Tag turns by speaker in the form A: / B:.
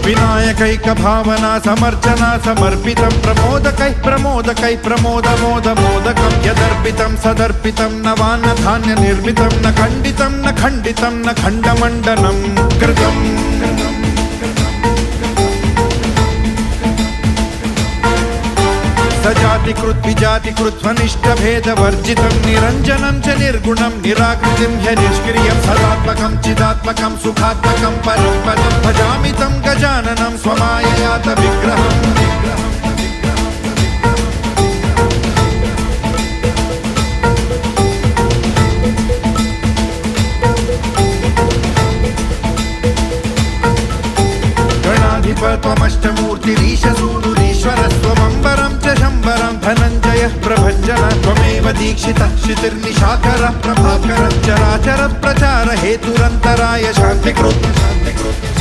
A: विनायकैक भावना समर्चना समर्पितं प्रमोदकै प्रमोदकै प्रमोदमोदमोदकं यदर्पितं सदर्पितं नवान्न धान्य निर्मितं न खण्डितं न खण्डितं न खण्डमण्डनं कृतम् सजातिकृत विजातिकृत स्वनिष्ठभेदवर्जितं निरञ्जनं च निर्गुणं निराकृतिं ह्यनिष्क्रियं सदात्मकं चिदात्मकं सुखात्मकं परं पदं भजामि तं गजाननं स्वमाययात विग्रहम् त्वमष्टमूर्तिरीशसूनुरीश्वरस्त्वमम्बरं च शम्बरं धनञ्जयः प्रभञ्जनः त्वमेव दीक्षितः क्षितिर्निशाकरः प्रभाकरः चराचर प्रचार हेतुरन्तराय शान्तिकृत्